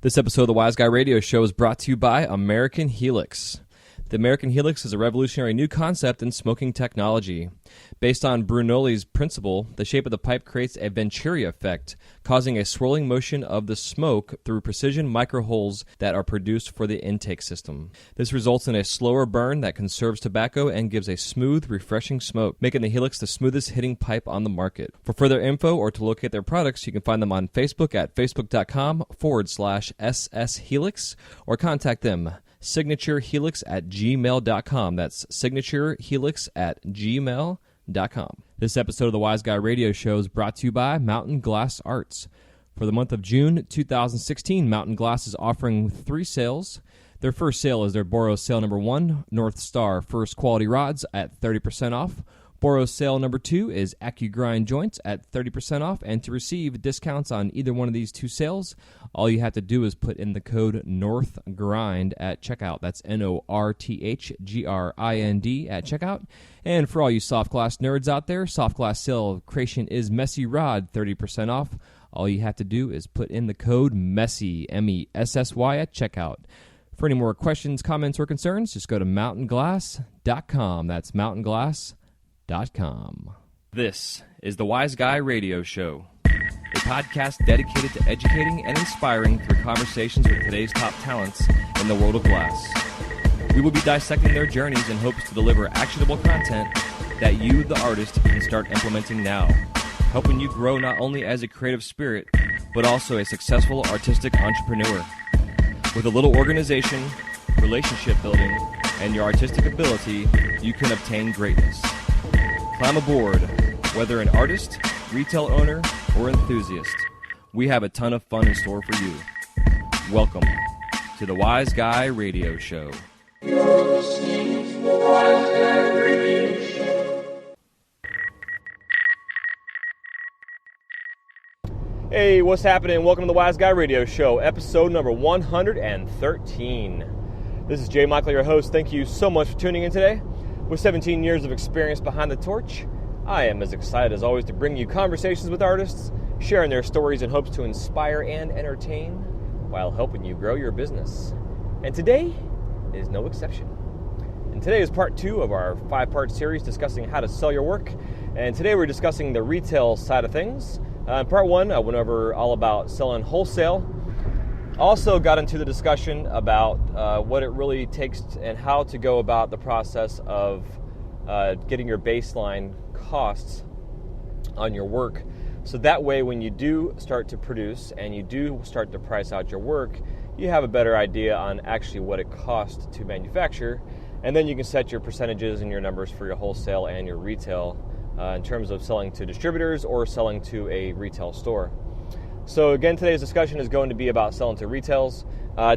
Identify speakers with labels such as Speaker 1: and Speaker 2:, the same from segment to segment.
Speaker 1: This episode of the Wise Guy Radio Show is brought to you by American Helix. The American Helix is a revolutionary new concept in smoking technology. Based on Brunelli's principle, the shape of the pipe creates a Venturi effect, causing a swirling motion of the smoke through precision micro holes that are produced for the intake system. This results in a slower burn that conserves tobacco and gives a smooth, refreshing smoke, making the Helix the smoothest hitting pipe on the market. For further info or to locate their products, you can find them on Facebook at facebook.com/SSHelix or contact them signaturehelix@gmail.com. That's signaturehelix@gmail.com. This episode of the Wise Guy Radio Show is brought to you by Mountain Glass Arts. For the month of June 2016, Mountain Glass is offering 3 sales. Their first sale is their Boros sale number 1, North Star First Quality Rods at 30% off. Boros sale number 2 is AccuGrind Joints at 30% off, and to receive discounts on either one of these 2 sales, all you have to do is put in the code NORTHGRIND at checkout. That's NORTHGRIND at checkout. And for all you soft glass nerds out there, soft glass sale creation is Messy Rod, 30% off. All you have to do is put in the code MESSY, MESSY at checkout. For any more questions, comments, or concerns, just go to mountainglass.com. That's mountainglass.com. This is the Wise Guy Radio Show, a podcast dedicated to educating and inspiring through conversations with today's top talents in the world of glass. We will be dissecting their journeys in hopes to deliver actionable content that you, the artist, can start implementing now, helping you grow not only as a creative spirit, but also a successful artistic entrepreneur. With a little organization, relationship building, and your artistic ability, you can obtain greatness. Climb aboard, whether an artist, retail owner, or enthusiast. We have a ton of fun in store for you. Welcome to the Wise Guy Radio Show.
Speaker 2: You're listening to the Wise Guy Radio Show.
Speaker 1: Hey, what's happening? Welcome to the Wise Guy Radio Show, episode number 113. This is Jay Michael, your host. Thank you so much for tuning in today. With 17 years of experience behind the torch, I am as excited as always to bring you conversations with artists, sharing their stories in hopes to inspire and entertain while helping you grow your business. And today is no exception. And today is part 2 of our 5-part series discussing how to sell your work. And today we're discussing the retail side of things. In part 1, I went over all about selling wholesale. Also got into the discussion about what it really takes and how to go about the process of getting your baseline costs on your work. So that way when you do start to produce and you do start to price out your work, you have a better idea on actually what it costs to manufacture. And then you can set your percentages and your numbers for your wholesale and your retail in terms of selling to distributors or selling to a retail store. So again, today's discussion is going to be about selling to retails.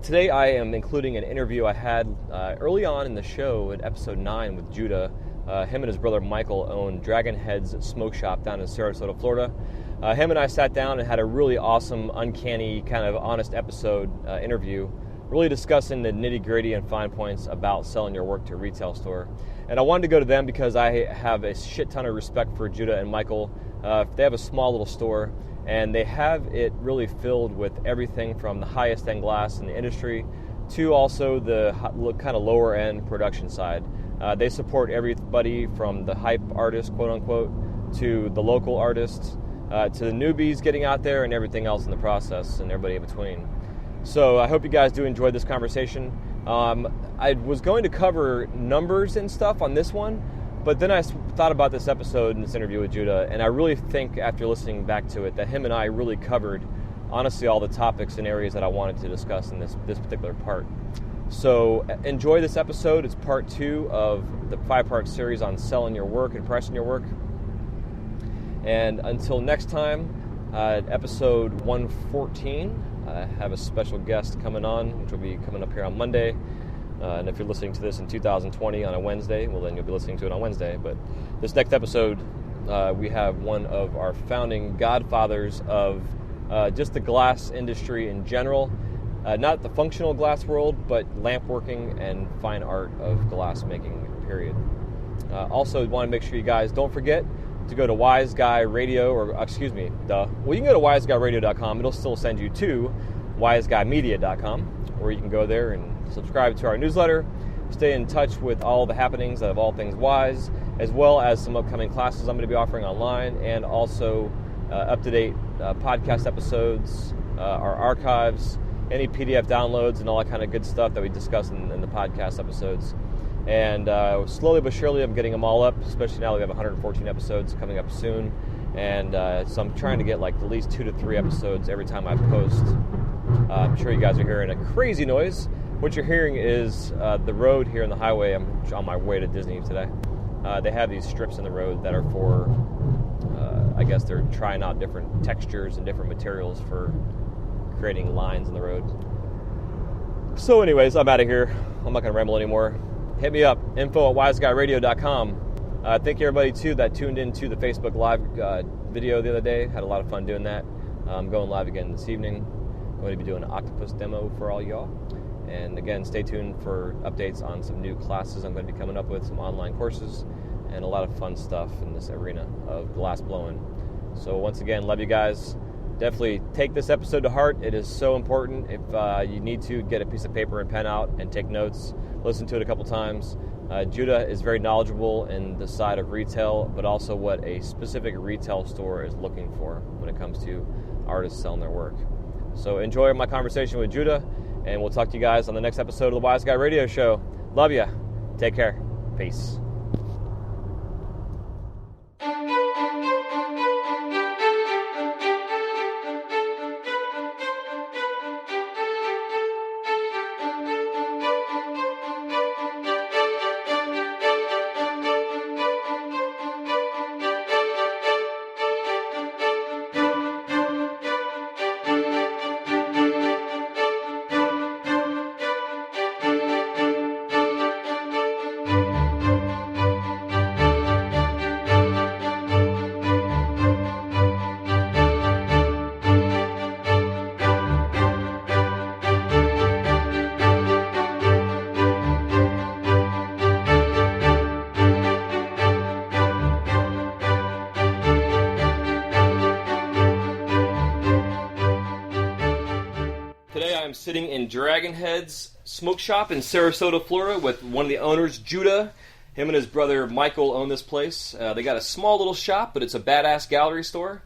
Speaker 1: Today I am including an interview I had early on in the show in episode 9 with Judah. Him and his brother Michael own Dragon Headz SmokeShop down in Sarasota, Florida. Him and I sat down and had a really awesome, uncanny, kind of honest episode interview, really discussing the nitty-gritty and fine points about selling your work to a retail store. And I wanted to go to them because I have a shit ton of respect for Judah and Michael. They have a small little store, and they have it really filled with everything from the highest end glass in the industry to also the kind of lower end production side. They support everybody from the hype artists, quote unquote, to the local artists, to the newbies getting out there and everything else in the process and everybody in between. So I hope you guys do enjoy this conversation. I was going to cover numbers and stuff on this one, but then I thought about this episode and this interview with Judah, and I really think after listening back to it that him and I really covered, honestly, all the topics and areas that I wanted to discuss in this particular part. So enjoy this episode. It's part 2 of the 5-part series on selling your work and pricing your work. And until next time, episode 114, I have a special guest coming on, which will be coming up here on Monday. And if you're listening to this in 2020 on a Wednesday, well, then you'll be listening to it on Wednesday. But this next episode, we have one of our founding godfathers of just the glass industry in general. Not the functional glass world, but lamp working and fine art of glass making, period. Also, want to make sure you guys don't forget to go to Wise Guy Radio, or excuse me, you can go to wiseguyradio.com. It'll still send you to wiseguymedia.com, where you can go there and subscribe to our newsletter, stay in touch with all the happenings of all things Wise, as well as some upcoming classes I'm going to be offering online, and also up-to-date podcast episodes, our archives, any PDF downloads, and all that kind of good stuff that we discuss in the podcast episodes. And slowly but surely I'm getting them all up, especially now that we have 114 episodes coming up soon. And so I'm trying to get like at least 2 to 3 episodes every time I post. I'm sure you guys are hearing a crazy noise. What you're hearing is the road here on the highway. I'm on my way to Disney today. They have these strips in the road that are for, I guess they're trying out different textures and different materials for creating lines in the road. So anyways, I'm out of here. I'm not going to ramble anymore. Hit me up, info@wiseguyradio.com. Thank you everybody too that tuned into the Facebook Live video the other day. Had a lot of fun doing that. I'm going live again this evening. I'm going to be doing an octopus demo for all y'all. And again, stay tuned for updates on some new classes I'm going to be coming up with, some online courses, and a lot of fun stuff in this arena of glass blowing. So once again, love you guys. Definitely take this episode to heart. It is so important. If you need to, get a piece of paper and pen out and take notes. Listen to it a couple times. Judeh is very knowledgeable in the side of retail, but also what a specific retail store is looking for when it comes to artists selling their work. So enjoy my conversation with Judeh, and we'll talk to you guys on the next episode of the Wise Guy Radio Show. Love ya. Take care. Peace. Sitting in Dragon Headz SmokeShop in Sarasota, Florida, with one of the owners, Judeh. Him and his brother Michael own this place. They got a small little shop, but it's a badass gallery store.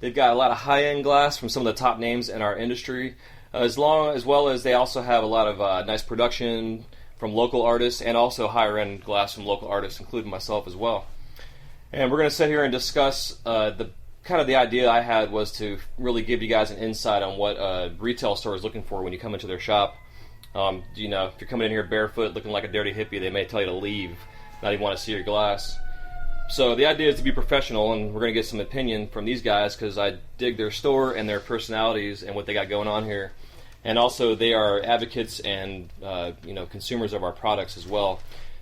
Speaker 1: They've got a lot of high-end glass from some of the top names in our industry, as well as they also have a lot of nice production from local artists, and also higher-end glass from local artists, including myself as well. And we're going to sit here and discuss the idea I had was to really give you guys an insight on what a retail store is looking for when you come into their shop. If you're coming in here barefoot, looking like a dirty hippie, they may tell you to leave, not even want to see your glass. So the idea is to be professional, and we're going to get some opinion from these guys because I dig their store and their personalities and what they got going on here. And also, they are advocates and consumers of our products as well,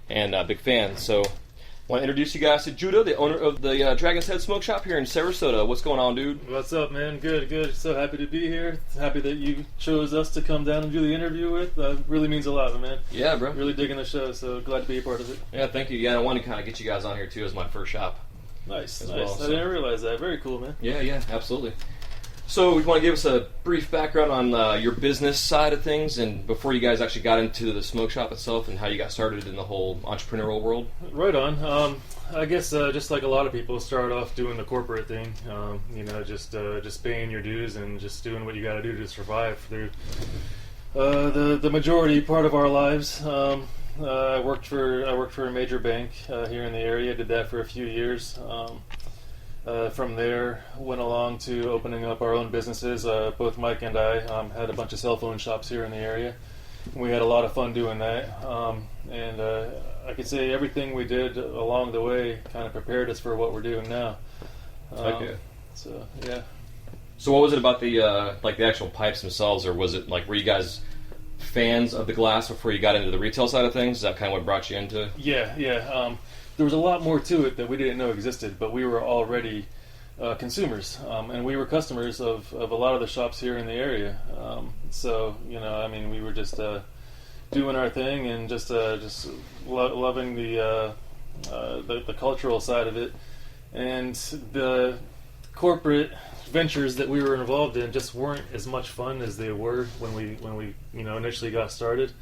Speaker 1: and big fans. So I want to introduce you guys to Judeh, the owner of the Dragon Headz SmokeShop here in Sarasota. What's going on, dude?
Speaker 3: What's up, man? Good. So happy to be here. Happy that you chose us to come down and do the interview with. Really means a lot, man.
Speaker 1: Yeah, bro.
Speaker 3: Really digging the show, so glad to be a part of it.
Speaker 1: Yeah, thank you. Yeah, I wanted to kind of get you guys on here, too, as my first shop.
Speaker 3: Nice.
Speaker 1: Well,
Speaker 3: I didn't realize that. Very cool, man.
Speaker 1: Yeah, absolutely. So, you want to give us a brief background on your business side of things, and before you guys actually got into the smoke shop itself, and how you got started in the whole entrepreneurial world?
Speaker 3: Right on. I guess just like a lot of people, start off doing the corporate thing. Just paying your dues and just doing what you got to do to survive through the majority part of our lives. I worked for a major bank here in the area. Did that for a few years. From there, went along to opening up our own businesses. Both Mike and I had a bunch of cell phone shops here in the area. We had a lot of fun doing that. And I could say everything we did along the way kind of prepared us for what we're doing now.
Speaker 1: Okay.
Speaker 3: So, yeah.
Speaker 1: So what was it about the the actual pipes themselves, or was it were you guys fans of the glass before you got into the retail side of things? Is that kind of what brought you into?
Speaker 3: Yeah. There was a lot more to it that we didn't know existed, but we were already consumers, and we were customers of a lot of the shops here in the area. We were just doing our thing and just loving the cultural side of it. And the corporate ventures that we were involved in just weren't as much fun as they were when we initially got started.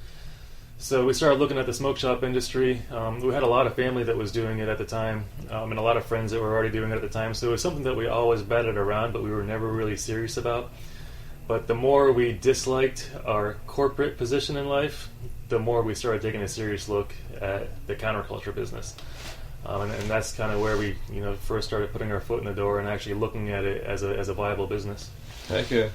Speaker 3: So we started looking at the smoke shop industry. We had a lot of family that was doing it at the time, and a lot of friends that were already doing it at the time. So it was something that we always batted around, but we were never really serious about. But the more we disliked our corporate position in life, the more we started taking a serious look at the counterculture business. And that's kind of where we first started putting our foot in the door and actually looking at it as a viable business.
Speaker 1: Heck yeah.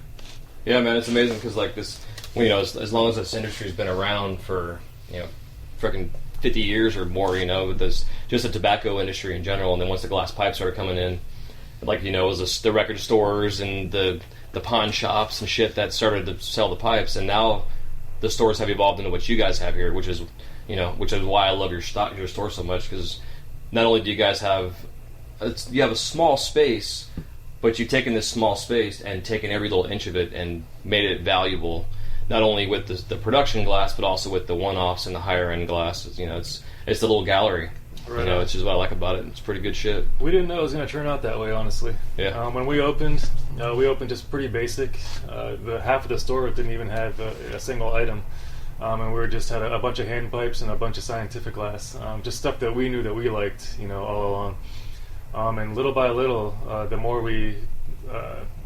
Speaker 1: Yeah, man, it's amazing because like this, as long as this industry's been around for, freaking 50 years or more, with this, just the tobacco industry in general, and then once the glass pipes started coming in, like, it was the record stores and the pawn shops and shit that started to sell the pipes, and now the stores have evolved into what you guys have here, which is why I love your store so much, because not only do you guys have a small space, but you've taken this small space and taken every little inch of it and made it valuable, not only with the production glass, but also with the one-offs and the higher-end glass. It's the little gallery.
Speaker 3: Right.
Speaker 1: Which is what I like about it. It's pretty good shit.
Speaker 3: We didn't know it was going to turn out that way, honestly.
Speaker 1: Yeah.
Speaker 3: When we opened just pretty basic. The half of the store didn't even have a single item. And we just had a bunch of hand pipes and a bunch of scientific glass. Just stuff that we knew that we liked, all along. And little by little, the more we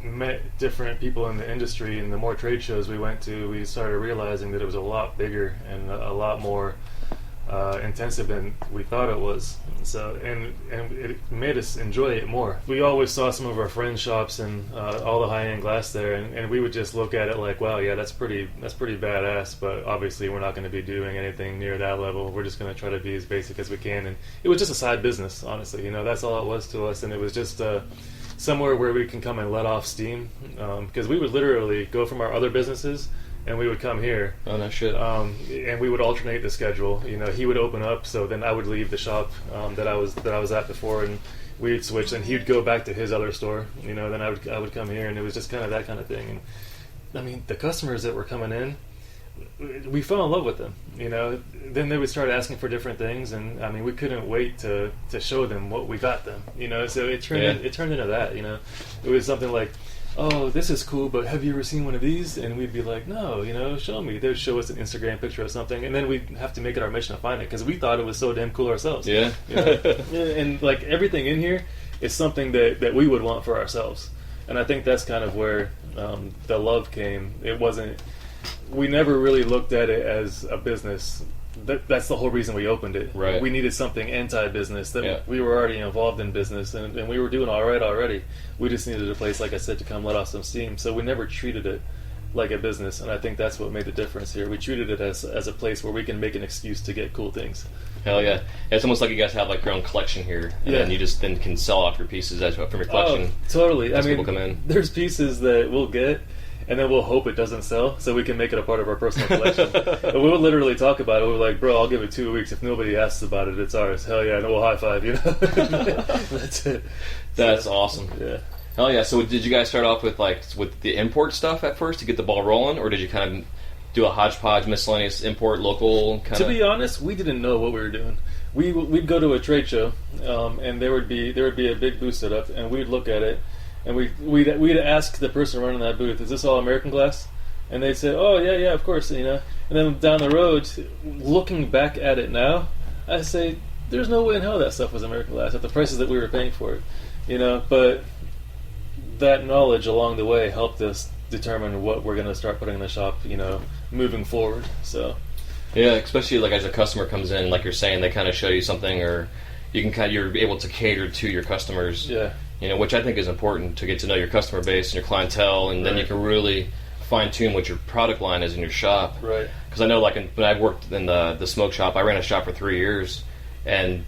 Speaker 3: met different people in the industry and the more trade shows we went to, we started realizing that it was a lot bigger and a lot more intensive than we thought it was. So and it made us enjoy it more. We always saw some of our friends' shops and all the high-end glass there, and we would just look at it like, wow, yeah, that's pretty badass, but obviously we're not going to be doing anything near that level. We're just going to try to be as basic as we can. And it was just a side business, honestly. That's all it was to us, and it was just somewhere where we can come and let off steam, because we would literally go from our other businesses and we would come here.
Speaker 1: Oh, no shit.
Speaker 3: And we would alternate the schedule. He would open up, so then I would leave the shop that I was at before, and we'd switch. And he'd go back to his other store. Then I would come here, and it was just kind of that kind of thing. And I mean, the customers that were coming in, we fell in love with them. Then they would start asking for different things, and I mean, we couldn't wait to show them what we got them. So it turned into that. It was something like, oh, this is cool, but have you ever seen one of these? And we'd be like, no, show me. They'd show us an Instagram picture or something, and then we'd have to make it our mission to find it, because we thought it was so damn cool ourselves.
Speaker 1: Yeah.
Speaker 3: And like everything in here is something that we would want for ourselves. And I think that's kind of where the love came. We never really looked at it as a business. That's the whole reason we opened it.
Speaker 1: Right.
Speaker 3: We needed something anti-business. We were already involved in business, and we were doing all right already. We just needed a place, like I said, to come let off some steam. So we never treated it like a business, and I think that's what made the difference here. We treated it as a place where we can make an excuse to get cool things.
Speaker 1: Hell yeah. It's almost like you guys have like your own collection here, and then you just then can sell off your pieces from your collection.
Speaker 3: Oh, totally.
Speaker 1: As people come in.
Speaker 3: There's pieces that we'll get, and then we'll hope it doesn't sell, so we can make it a part of our personal collection. But we'll literally talk about it. We're like, bro, I'll give it 2 weeks. If nobody asks about it, it's ours. Hell yeah, and we'll high five, That's it.
Speaker 1: That's awesome.
Speaker 3: Yeah.
Speaker 1: Hell yeah. So did you guys start off with the import stuff at first to get the ball rolling, or did you kind of do a hodgepodge, miscellaneous import, local kind of?
Speaker 3: To be honest, we didn't know what we were doing. We'd go to a trade show, and there would be a big booth set up, and we'd look at it, and we'd ask the person running that booth, "Is this all American glass?" And they'd say, "Oh yeah, of course." And then down the road, looking back at it now, I say, "There's no way in hell that stuff was American glass at the prices that we were paying for it." But that knowledge along the way helped us determine what we're going to start putting in the shop, moving forward. So.
Speaker 1: Yeah, especially like as a customer comes in, like you're saying, they kind of show you something, or you're able to cater to your customers.
Speaker 3: Yeah.
Speaker 1: Which I think is important to get to know your customer base and your clientele, and then you can really fine tune what your product line is in your shop.
Speaker 3: Right.
Speaker 1: Because I know, like when I worked in the smoke shop, I ran a shop for 3 years, and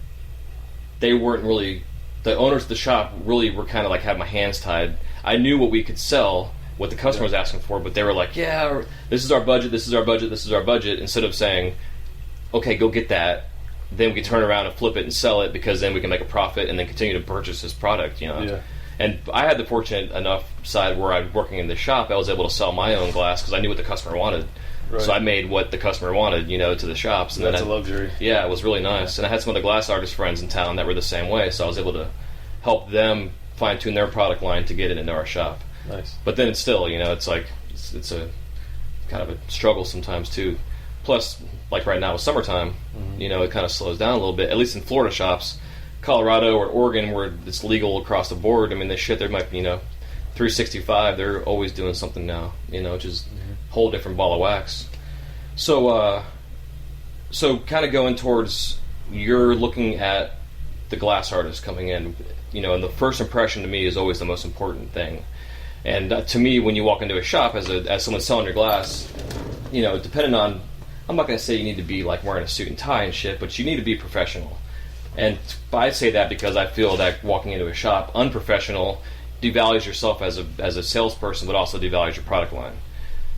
Speaker 1: they weren't really. The owners of the shop really were kind of like had my hands tied. I knew what we could sell, what the customer was asking for, but they were like, yeah, this is our budget, this is our budget, this is our budget, instead of saying, okay, go get that, then we can turn around and flip it and sell it, because then we can make a profit and then continue to purchase this product,
Speaker 3: Yeah.
Speaker 1: And I had the fortunate enough side where I was working in the shop, I was able to sell my own glass because I knew what the customer wanted. Right. So I made what the customer wanted, to the shops. And
Speaker 3: that's
Speaker 1: then
Speaker 3: a luxury.
Speaker 1: Yeah, it was really nice. And I had some of the glass artist friends in town that were the same way, so I was able to help them fine tune their product line to get it into our shop.
Speaker 3: Nice.
Speaker 1: But then it's still, it's like it's a kind of a struggle sometimes too. Plus, like right now with summertime, it kind of slows down a little bit. At least in Florida shops, Colorado or Oregon, where it's legal across the board. I mean, there might be 365. They're always doing something now, which is a whole different ball of wax. So kind of going towards, you're looking at the glass artist coming in, and the first impression to me is always the most important thing. And to me, when you walk into a shop as someone selling your glass, depending on, I'm not going to say you need to be like wearing a suit and tie and shit, but you need to be professional. And I say that because I feel that walking into a shop unprofessional devalues yourself as a salesperson, but also devalues your product line.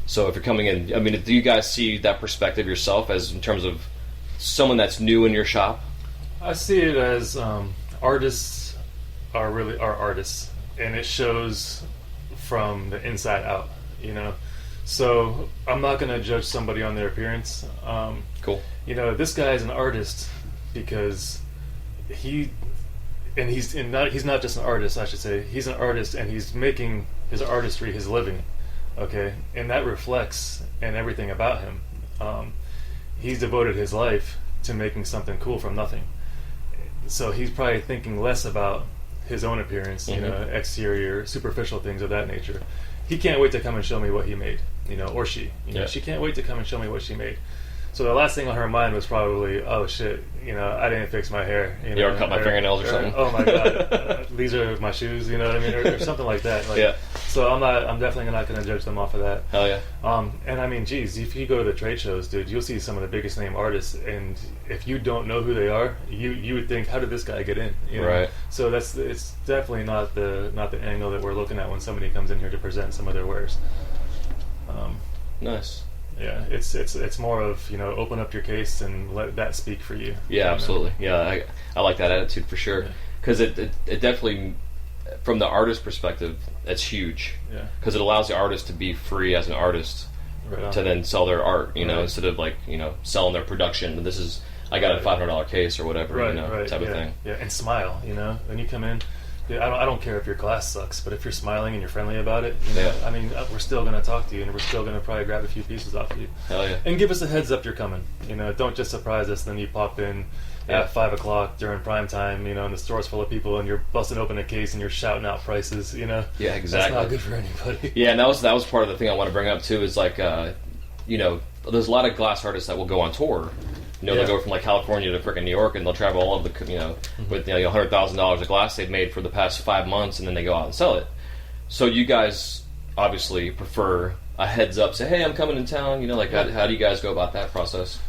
Speaker 1: So if you're coming in, I mean, do you guys see that perspective yourself as in terms of someone that's new in your shop?
Speaker 3: I see it as artists are artists, and it shows from the inside out, So I'm not going to judge somebody on their appearance.
Speaker 1: Cool.
Speaker 3: This guy is an artist because he's not just an artist, I should say. He's an artist, and he's making his artistry his living. Okay, and that reflects in everything about him. He's devoted his life to making something cool from nothing. So he's probably thinking less about his own appearance, exterior, superficial things of that nature. He can't wait to come and show me what he made, or she. She can't wait to come and show me what she made. So the last thing on her mind was probably, oh shit, I didn't fix my hair.
Speaker 1: Or cut my fingernails or something.
Speaker 3: Oh my god, these are my shoes. You know what I mean, or something like that. So I'm definitely not going to judge them off of that.
Speaker 1: Hell yeah.
Speaker 3: And I mean, geez, if you go to the trade shows, dude, you'll see some of the biggest name artists, and if you don't know who they are, you would think, how did this guy get in?
Speaker 1: Right.
Speaker 3: So it's definitely not the angle that we're looking at when somebody comes in here to present some of their wares.
Speaker 1: Nice.
Speaker 3: Yeah, it's more of, open up your case and let that speak for you.
Speaker 1: Yeah, absolutely. Yeah, I like that attitude for sure. Because it definitely, from the artist perspective, that's huge.
Speaker 3: Yeah.
Speaker 1: Because it allows the artist to be free as an artist to then sell their art, instead of selling their production. This is, I got a $500 case or whatever, type of thing.
Speaker 3: Yeah, and smile, when you come in. I don't care if your glass sucks, but if you're smiling and you're friendly about it, I mean, we're still going to talk to you, and we're still going to probably grab a few pieces off of you.
Speaker 1: Hell yeah.
Speaker 3: And give us a heads up you're coming. Don't just surprise us, then you pop in at 5 o'clock during prime time, and the store's full of people, and you're busting open a case and you're shouting out prices,
Speaker 1: Yeah, exactly.
Speaker 3: That's not good for anybody.
Speaker 1: Yeah, and that was part of the thing I want to bring up, too, is there's a lot of glass artists that will go on tour. They'll go from California to freaking New York, and they'll travel all over the, with $100,000 of glass they've made for the past 5 months, and then they go out and sell it. So you guys obviously prefer a heads up, say, hey, I'm coming in town. How do you guys go about that process?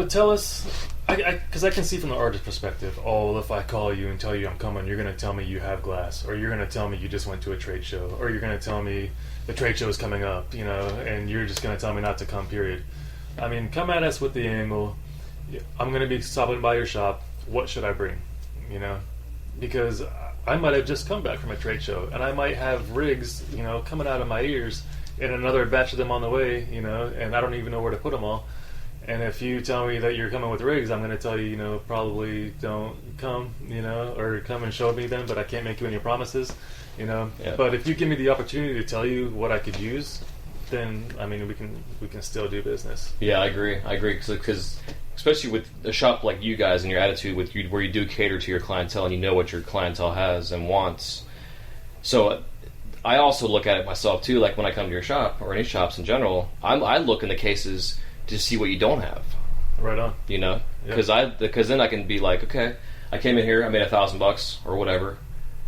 Speaker 3: Tell us, because I can see from the artist perspective. Oh, if I call you and tell you I'm coming, you're going to tell me you have glass, or you're going to tell me you just went to a trade show, or you're going to tell me the trade show is coming up, and you're just going to tell me not to come. Period. I mean, come at us with the angle. I'm going to be stopping by your shop. What should I bring? Because I might have just come back from a trade show, and I might have rigs, coming out of my ears, and another batch of them on the way, and I don't even know where to put them all. And if you tell me that you're coming with rigs, I'm going to tell you, probably don't come, or come and show me them, but I can't make you any promises, Yeah. But if you give me the opportunity to tell you what I could use, then I mean we can still do business.
Speaker 1: Yeah, I agree. Because especially with a shop like you guys and your attitude where you do cater to your clientele and you know what your clientele has and wants. So I also look at it myself too. Like when I come to your shop or any shops in general, I look in the cases to see what you don't have.
Speaker 3: Right on.
Speaker 1: Because then I can be like, okay, I came in here, I made $1,000 or whatever.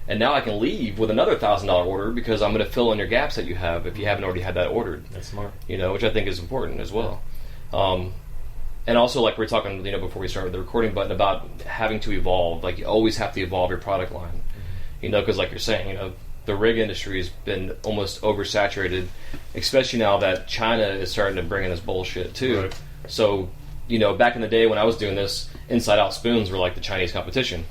Speaker 1: And now I can leave with another $1,000 order because I'm going to fill in your gaps that you have if you haven't already had that ordered.
Speaker 3: That's smart.
Speaker 1: Which I think is important as well. And also, like we were talking, before we started the recording button about having to evolve. Like you always have to evolve your product line. Because like you're saying, the rig industry has been almost oversaturated, especially now that China is starting to bring in this bullshit too.
Speaker 3: Right.
Speaker 1: So, back in the day when I was doing this, inside-out spoons were like the Chinese competition.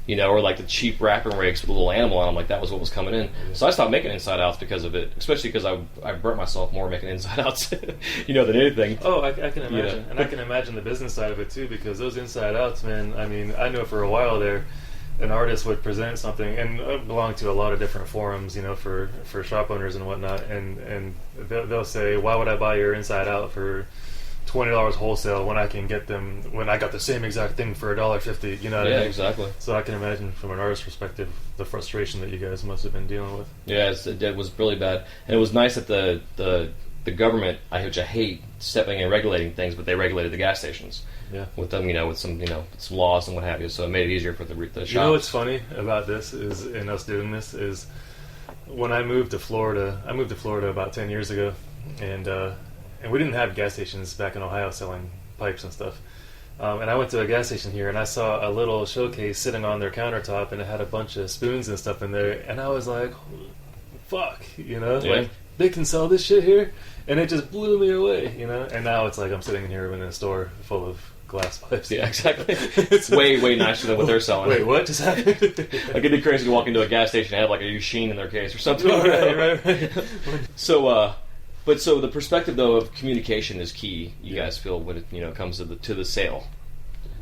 Speaker 1: Or like the cheap wrapping rigs with a little animal on them, like that was what was coming in. Yeah. So I stopped making inside-outs because of it, especially because I burnt myself more making inside-outs, than anything.
Speaker 3: Oh, I can imagine. And I can imagine the business side of it too, because those inside-outs, man, I mean, I know for a while there, an artist would present something, and I belong to a lot of different forums, for shop owners and whatnot, and they'll say, why would I buy your Inside Out for $20 wholesale when I can get them, when I got the same exact thing for $1.50, you know what I mean?
Speaker 1: Exactly.
Speaker 3: So I can imagine from an artist's perspective the frustration that you guys must have been dealing with.
Speaker 1: Yeah, it was really bad. And it was nice that the government, which I hate stepping in and regulating things, but they regulated the gas stations.
Speaker 3: Yeah.
Speaker 1: With them, with some laws and what have you, so it made it easier for the shops.
Speaker 3: You know what's funny about this is, in us doing this, is when I moved to Florida about 10 years ago, and we didn't have gas stations back in Ohio selling pipes and stuff. And I went to a gas station here, and I saw a little showcase sitting on their countertop, and it had a bunch of spoons and stuff in there, and I was like, fuck, like, they can sell this shit here? And it just blew me away, And now it's like I'm sitting here in a store full of glass pipes.
Speaker 1: Yeah, exactly. It's way nicer than what they're selling.
Speaker 3: Wait, what just happened?
Speaker 1: Like, it'd be crazy to walk into a gas station and have like a Usheen in their case or something.
Speaker 3: Right.
Speaker 1: So, so the perspective though of communication is key. You guys feel when it comes to the sale.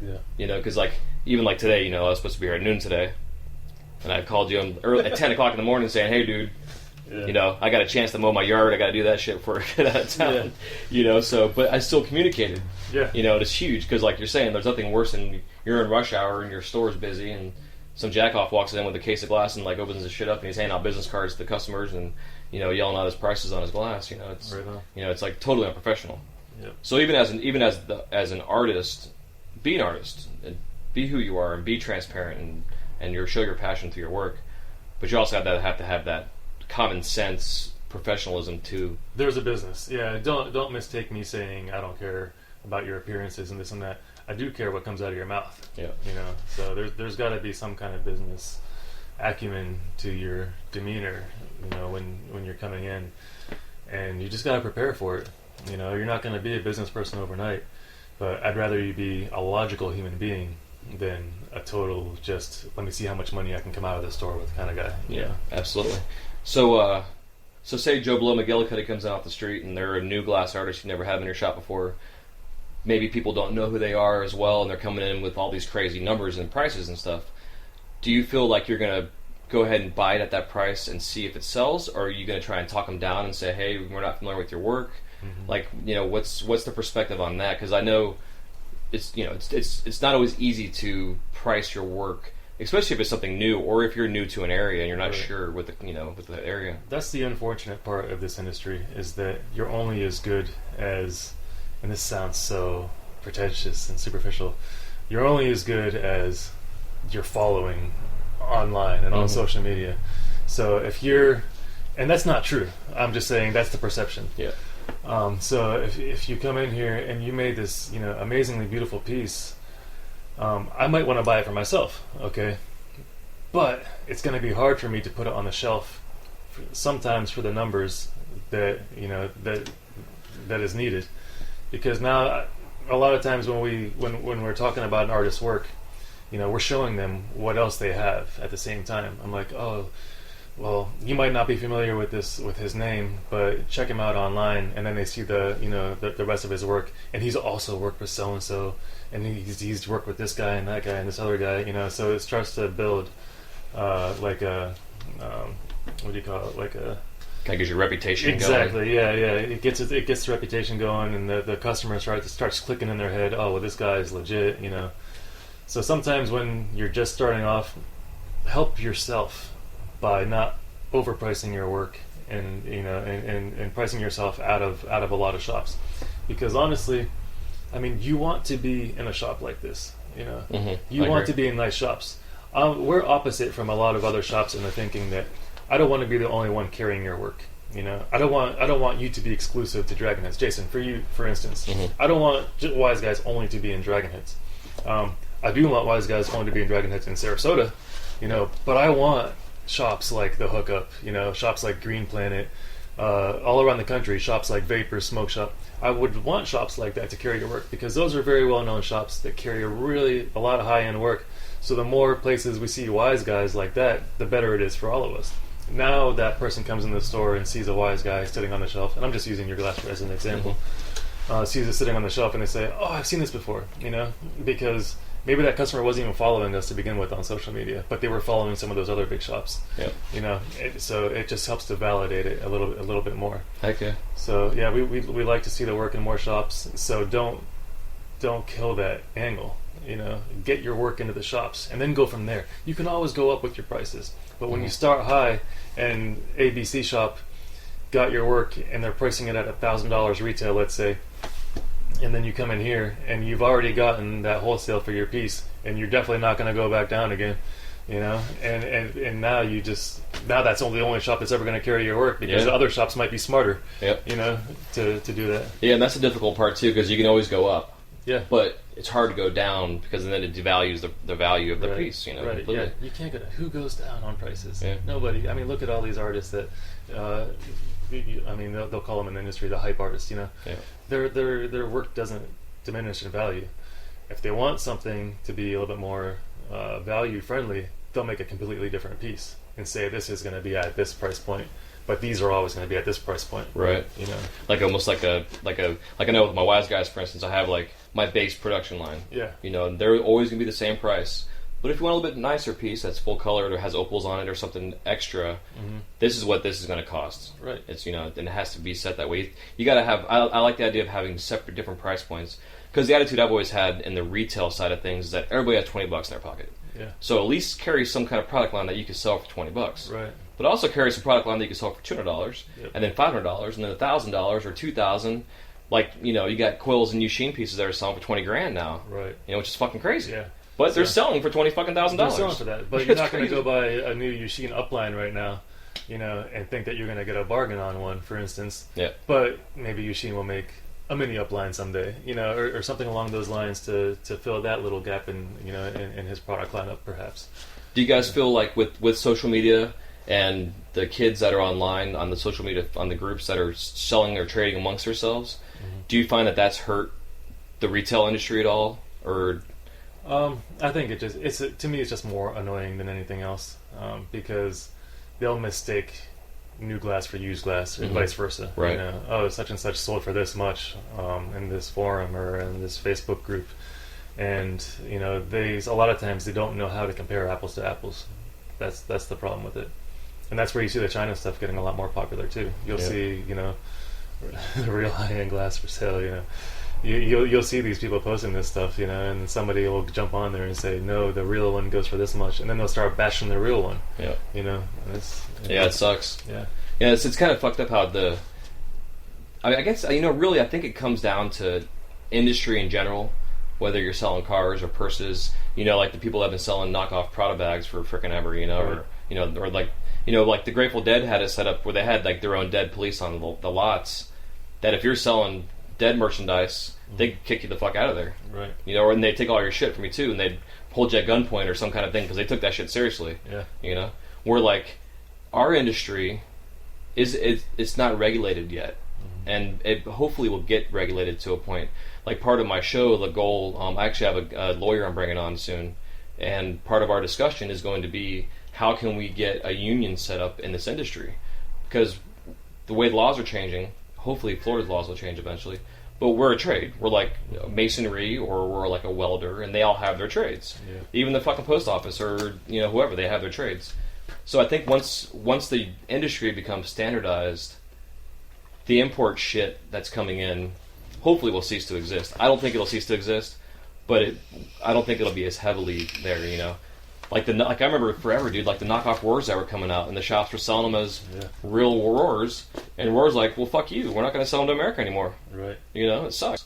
Speaker 3: Yeah.
Speaker 1: Because like even like today, I was supposed to be here at noon today, and I called you early at 10 o'clock in the morning saying, "Hey, dude."
Speaker 3: Yeah.
Speaker 1: I got a chance to mow my yard. I got to do that shit before I get out of town. Yeah. But I still communicated.
Speaker 3: Yeah.
Speaker 1: It's huge because, like you're saying, there's nothing worse than you're in rush hour and your store's busy and some jackoff walks in with a case of glass and like opens his shit up and he's handing out business cards to the customers and yelling out his prices on his glass. It's
Speaker 3: right on.
Speaker 1: It's like totally unprofessional.
Speaker 3: Yep.
Speaker 1: So even as an artist, be an artist and be who you are and be transparent and show your passion through your work, but you also have to have that common sense professionalism too.
Speaker 3: There's a business. Yeah, don't mistake me saying I don't care about your appearances and this and that. I do care what comes out of your mouth.
Speaker 1: Yeah.
Speaker 3: So there's got to be some kind of business acumen to your demeanor, when you're coming in, and you just got to prepare for it. You're not going to be a business person overnight, but I'd rather you be a logical human being than a total just let me see how much money I can come out of this store with kind of guy.
Speaker 1: Yeah, absolutely. So say Joe Blow McGillicuddy comes out the street and they're a new glass artist you've never had in your shop before. Maybe people don't know who they are as well, and they're coming in with all these crazy numbers and prices and stuff. Do you feel like you're going to go ahead and buy it at that price and see if it sells, or are you going to try and talk them down and say, hey, we're not familiar with your work? Mm-hmm. Like, what's the perspective on that? Because I know it's not always easy to price your work, especially if it's something new, or if you're new to an area and you're not sure with the area. That's
Speaker 3: the unfortunate part of this industry, is that you're only as good as, and this sounds so pretentious and superficial, you're only as good as your following online and on social media. So and that's not true. I'm just saying that's the perception.
Speaker 1: Yeah.
Speaker 3: So if you come in here and you made this amazingly beautiful piece, I might want to buy it for myself, okay? But it's going to be hard for me to put it on the shelf sometimes for the numbers that that is needed, because now a lot of times when we're talking about an artist's work, we're showing them what else they have at the same time. I'm like, oh, well, you might not be familiar with his name, but check him out online, and then they see the rest of his work, and he's also worked with so and so, and he's worked with this guy and that guy and this other guy, so it starts to build like a what do you call it, like a
Speaker 1: kind of gives your reputation
Speaker 3: exactly
Speaker 1: going.
Speaker 3: Yeah it gets the reputation going, and the customer starts clicking in their head, oh well, this guy is legit. So sometimes when you're just starting off, help yourself by not overpricing your work and and pricing yourself out of a lot of shops, because honestly, I mean, you want to be in a shop like this. You want to be in nice shops. We're opposite from a lot of other shops in the thinking that I don't want to be the only one carrying your work. I don't want you to be exclusive to Dragon Headz. Jason, for you, for instance, I don't want Wise Guys only to be in Dragon Headz. I do want Wise Guys only to be in Dragon Headz in Sarasota, but I want shops like The Hookup, shops like Green Planet, all around the country, shops like Vapor, SmokeShop. I would want shops like that to carry your work, because those are very well-known shops that carry a lot of high-end work. So the more places we see Wise Guys like that, the better it is for all of us. Now that person comes in the store and sees a Wise Guy sitting on the shelf, and I'm just using your glass as an example, sees it sitting on the shelf and they say, oh, I've seen this before, because maybe that customer wasn't even following us to begin with on social media, but they were following some of those other big shops.
Speaker 1: Yep.
Speaker 3: You know, so it just helps to validate it a little bit more.
Speaker 1: Heck yeah.
Speaker 3: So yeah, we like to see the work in more shops. So don't kill that angle. You know, get your work into the shops and then go from there. You can always go up with your prices, but when you start high and ABC shop got your work and they're pricing it at $1,000 retail, let's say, and then you come in here and you've already gotten that wholesale for your piece, and you're definitely not going to go back down again, you know. And now that's only the only shop that's ever going to carry your work, because the other shops might be smarter, you know, to do that. Yeah,
Speaker 1: and that's the difficult part too, because you can always go up.
Speaker 3: Yeah,
Speaker 1: but it's hard to go down, because then it devalues the value of the piece, you know.
Speaker 3: Right.
Speaker 1: Completely.
Speaker 3: Yeah, you can't go down. Who goes down on prices?
Speaker 1: Yeah.
Speaker 3: Nobody. I mean, look at all these artists that. I mean, they'll call them in the industry the hype artists. You know, their work doesn't diminish in value. If they want something to be a little bit more value friendly, they'll make a completely different piece and say this is going to be at this price point, but these are always going to be at this price point.
Speaker 1: Right.
Speaker 3: You know,
Speaker 1: like almost like I know with my Wise Guys, for instance, I have like my base production line.
Speaker 3: Yeah.
Speaker 1: You know, they're always going to be the same price. But if you want a little bit nicer piece that's full colored or has opals on it or something extra, this is what this is going to cost.
Speaker 3: Right.
Speaker 1: It's, you know, and it has to be set that way. You got to have. I like the idea of having separate different price points, because the attitude I've always had in the retail side of things is that everybody has $20 in their pocket.
Speaker 3: Yeah.
Speaker 1: So at least carry some kind of product line that you can sell for $20.
Speaker 3: Right.
Speaker 1: But also carry some product line that you can sell for $200, and then $500, and then $1,000 or $2,000. Like, you know, you got quills and Yushin pieces that are selling for $20,000 now.
Speaker 3: Right.
Speaker 1: You know, which is fucking crazy.
Speaker 3: Yeah.
Speaker 1: But they're selling for $20,000.
Speaker 3: They're selling for that, but you're not going to go buy a new Yushin upline right now, you know, and think that you're going to get a bargain on one, for instance.
Speaker 1: Yeah.
Speaker 3: But maybe Yushin will make a mini upline someday, you know, or something along those lines to fill that little gap in, you know, in his product lineup, perhaps.
Speaker 1: Do you guys feel like with social media and the kids that are online on the social media, on the groups that are selling or trading amongst themselves, do you find that that's hurt the retail industry at all, or?
Speaker 3: I think to me it's just more annoying than anything else, because they'll mistake new glass for used glass, and vice versa.
Speaker 1: Right.
Speaker 3: You know, oh, such and such sold for this much in this forum or in this Facebook group, and you know, a lot of times they don't know how to compare apples to apples. That's the problem with it, and that's where you see the China stuff getting a lot more popular too. You'll see, you know, real high-end glass for sale. You know. You'll see these people posting this stuff, you know, and somebody will jump on there and say, no, the real one goes for this much, and then they'll start bashing the real one.
Speaker 1: Yeah.
Speaker 3: You know,
Speaker 1: it sucks.
Speaker 3: Yeah.
Speaker 1: Yeah, it's kind of fucked up how I guess, you know, really I think it comes down to industry in general, whether you're selling cars or purses, you know, like the people that have been selling knockoff Prada bags for frickin' ever, you know, or, you know, or like, you know, like the Grateful Dead had it set up where they had like their own dead police on the lots, that if you're selling dead merchandise, they kick you the fuck out of there.
Speaker 3: Right.
Speaker 1: You know, and they take all your shit from you too, and they'd hold you at gunpoint or some kind of thing because they took that shit seriously.
Speaker 3: Yeah.
Speaker 1: You know, where like our industry it's not regulated yet, and it hopefully will get regulated to a point. Like part of my show, the goal, I actually have a lawyer I'm bringing on soon, and part of our discussion is going to be how can we get a union set up in this industry, because the way the laws are changing. Hopefully Florida's laws will change eventually, but we're a trade. We're like masonry, or we're like a welder, and they all have their trades. Yeah. Even the fucking post office, or you know, whoever, they have their trades. So I think once the industry becomes standardized, the import shit that's coming in hopefully will cease to exist. I don't think it'll cease to exist, but I don't think it'll be as heavily there, you know. Like I remember forever, dude, like the knockoff Roars that were coming out, and the shops were selling them as real Roars, and Roars like, well, fuck you, we're not going to sell them to America anymore.
Speaker 3: Right.
Speaker 1: You know, it sucks.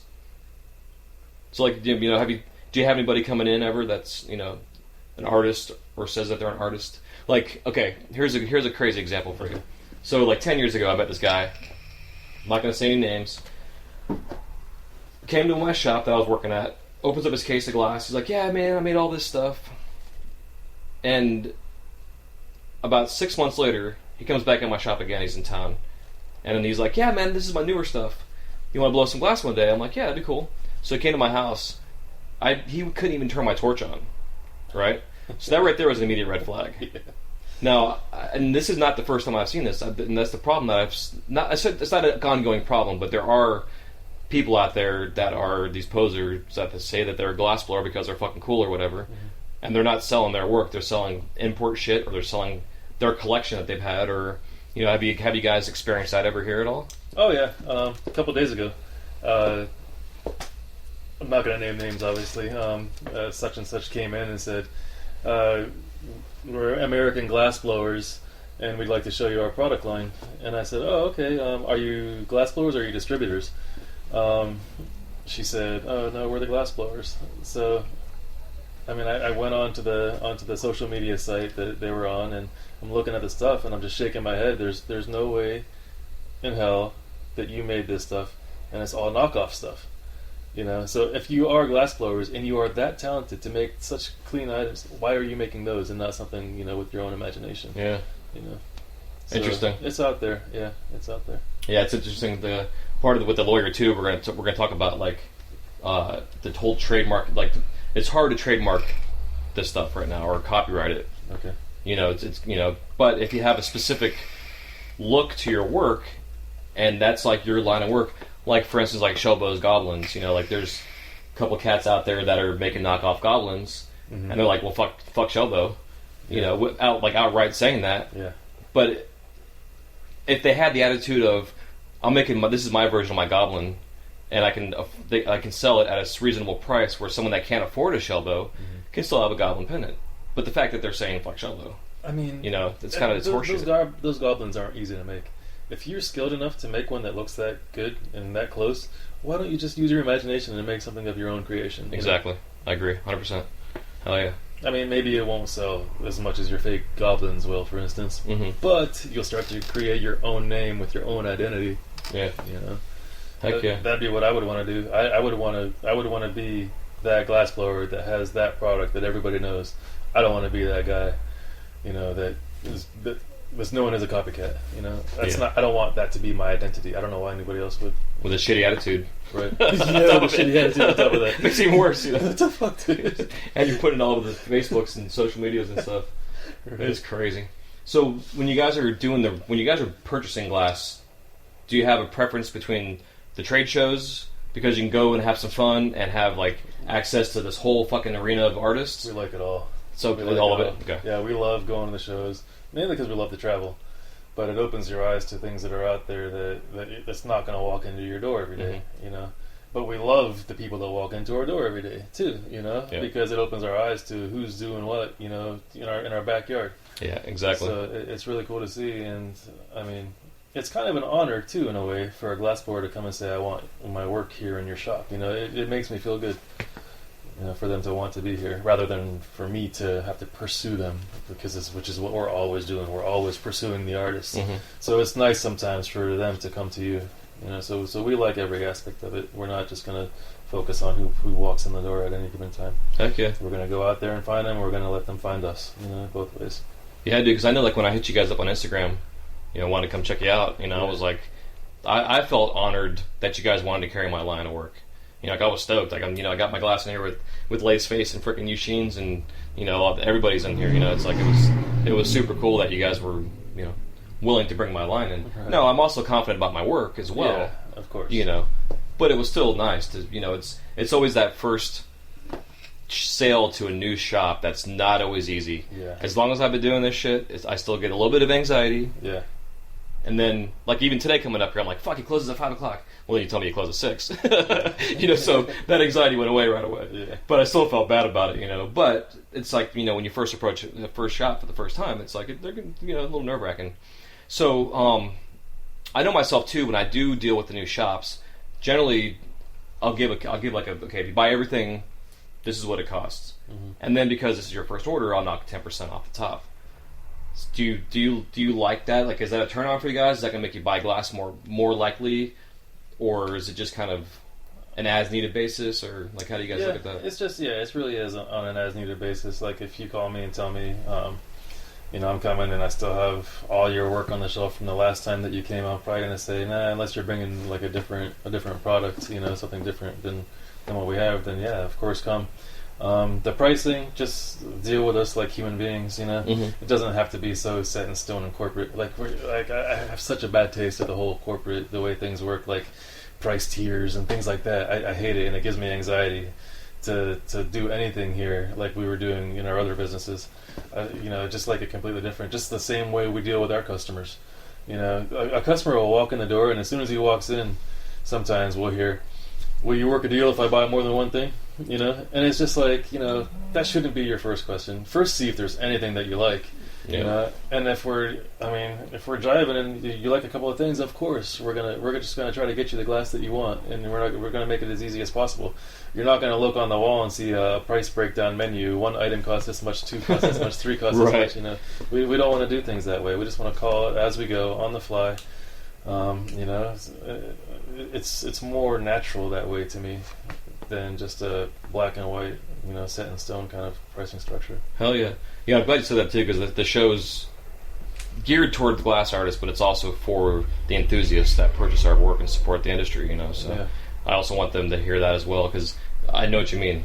Speaker 1: So like, you know, do you have anybody coming in ever that's, you know, an artist or says that they're an artist? Like, okay, here's a crazy example for you. So like 10 years ago, I met this guy. I'm not going to say any names. Came to my shop that I was working at. Opens up his case of glass. He's like, yeah, man, I made all this stuff. And about 6 months later, he comes back in my shop again. He's in town. And then he's like, yeah, man, this is my newer stuff. You want to blow some glass one day? I'm like, yeah, that'd be cool. So he came to my house. He couldn't even turn my torch on. Right? So that right there was an immediate red flag. Yeah. Now, and this is not the first time I've seen this. And that's the problem that it's not an ongoing problem, but there are people out there that are these posers that say that they're a glassblower because they're fucking cool or whatever, and they're not selling their work. They're selling import shit, or they're selling their collection that they've had, or have you guys experienced that ever here at all?
Speaker 3: Oh yeah, a couple days ago. I'm not going to name names, obviously. Such and such came in and said, "We're American glassblowers, and we'd like to show you our product line." And I said, "Oh, okay. Are you glassblowers or are you distributors?" She said, "Oh no, we're the glassblowers." So, I mean, I went onto the social media site that they were on, and I'm looking at the stuff, and I'm just shaking my head. There's no way in hell that you made this stuff, and it's all knockoff stuff. So if you are glassblowers and you are that talented to make such clean items, why are you making those and not something with your own imagination?
Speaker 1: Yeah.
Speaker 3: So
Speaker 1: interesting.
Speaker 3: It's out there. Yeah, it's out there.
Speaker 1: Yeah, it's interesting. The part of with the lawyer too, we're gonna talk about like the whole trademark. Like, it's hard to trademark this stuff right now or copyright it.
Speaker 3: Okay.
Speaker 1: It's but if you have a specific look to your work, and that's like your line of work, like for instance, like Shelbo's Goblins. Like there's a couple cats out there that are making knockoff goblins, and they're like, well, fuck Shelbo, outright saying that.
Speaker 3: Yeah.
Speaker 1: But if they had the attitude of, I'm making this is my version of my goblin, and I can sell it at a reasonable price where someone that can't afford a Shelbo can still have a goblin pendant. But the fact that they're saying fuck Shelbo,
Speaker 3: I mean,
Speaker 1: it's kind of horseshit.
Speaker 3: Those goblins aren't easy to make. If you're skilled enough to make one that looks that good and that close, why don't you just use your imagination and make something of your own creation?
Speaker 1: Exactly. I agree, 100%. Hell yeah.
Speaker 3: I mean, maybe it won't sell as much as your fake goblins will, for instance, but you'll start to create your own name with your own identity.
Speaker 1: Yeah. Heck yeah.
Speaker 3: That'd be what I would want to do. I would want to be that glassblower that has that product that everybody knows. I don't want to be that guy, that's known as a copycat. That's not. I don't want that to be my identity. I don't know why anybody else would.
Speaker 1: With a shitty attitude,
Speaker 3: right? Yeah, with a shitty attitude on top of that.
Speaker 1: Makes it even worse.
Speaker 3: What the fuck, dude?
Speaker 1: And you're putting it all over the Facebooks and social medias and stuff. Right. It's crazy. So when you guys are purchasing glass, do you have a preference between the trade shows, because you can go and have some fun and have like access to this whole fucking arena of artists?
Speaker 3: We like it all.
Speaker 1: So we like all of it. Okay.
Speaker 3: Yeah, we love going to the shows, mainly because we love to travel. But it opens your eyes to things that are out there that's not going to walk into your door every day, But we love the people that walk into our door every day too, because it opens our eyes to who's doing what, in our backyard.
Speaker 1: Yeah, exactly.
Speaker 3: So it's really cool to see, and I mean, it's kind of an honor too, in a way, for a glassblower to come and say, "I want my work here in your shop." It makes me feel good. For them to want to be here, rather than for me to have to pursue them, which is what we're always doing. We're always pursuing the artists. So it's nice sometimes for them to come to you. So we like every aspect of it. We're not just going to focus on who walks in the door at any given time.
Speaker 1: Heck yeah.
Speaker 3: We're going to go out there and find them. We're going to let them find us. Both ways.
Speaker 1: Yeah, dude. Because I know, like when I hit you guys up on Instagram, wanted to come check you out. I was like, I felt honored that you guys wanted to carry my line of work. I was stoked. Like I got my glass in here with Lay's face and freaking Yushin's, and everybody's in here. It's like it was super cool that you guys were willing to bring my line in. Right. No, I'm also confident about my work as well.
Speaker 3: Yeah, of course.
Speaker 1: But it was still nice to it's always that first sale to a new shop that's not always easy.
Speaker 3: Yeah.
Speaker 1: As long as I've been doing this shit, I still get a little bit of anxiety.
Speaker 3: Yeah.
Speaker 1: And then, like, even today coming up here, I'm like, fuck, he closes at 5 o'clock. Well, then you told me he closed at 6. So that anxiety went away right away.
Speaker 3: Yeah.
Speaker 1: But I still felt bad about it, But it's like, when you first approach the first shop for the first time, it's like, they're a little nerve-wracking. So, I know myself, too, when I do deal with the new shops, generally, I'll give like okay, if you buy everything, this is what it costs. And then because this is your first order, I'll knock 10% off the top. Do you like that? Like, is that a turn on for you guys? Is that gonna make you buy glass more likely, or is it just kind of an as needed basis, or like how do you guys look at that?
Speaker 3: It's just it really is on an as needed basis. Like if you call me and tell me, I'm coming and I still have all your work on the shelf from the last time that you came, I'm probably gonna say nah, unless you're bringing like a different product, something different than what we have. Then yeah, of course come. The pricing, just deal with us like human beings, It doesn't have to be so set in stone and corporate. I have such a bad taste of the whole corporate, the way things work. Like, price tiers and things like that. I hate it, and it gives me anxiety to do anything here like we were doing in our other businesses. Just like it completely different. Just the same way we deal with our customers. A customer will walk in the door, and as soon as he walks in, sometimes we'll hear, "Will you work a deal if I buy more than one thing?" And it's just like, that shouldn't be your first question. First, see if there's anything that you like. And if we're driving and you like a couple of things, of course we're just gonna try to get you the glass that you want, and we're gonna make it as easy as possible. You're not gonna look on the wall and see a price breakdown menu. One item costs this much, two costs this much, three costs this much. We don't want to do things that way. We just want to call it as we go on the fly. It's more natural that way to me than just a black and white, set in stone kind of pricing structure.
Speaker 1: Hell yeah. Yeah, I'm glad you said that too, because the show's geared toward the glass artists, but it's also for the enthusiasts that purchase our work and support the industry, So yeah. I also want them to hear that as well, because I know what you mean.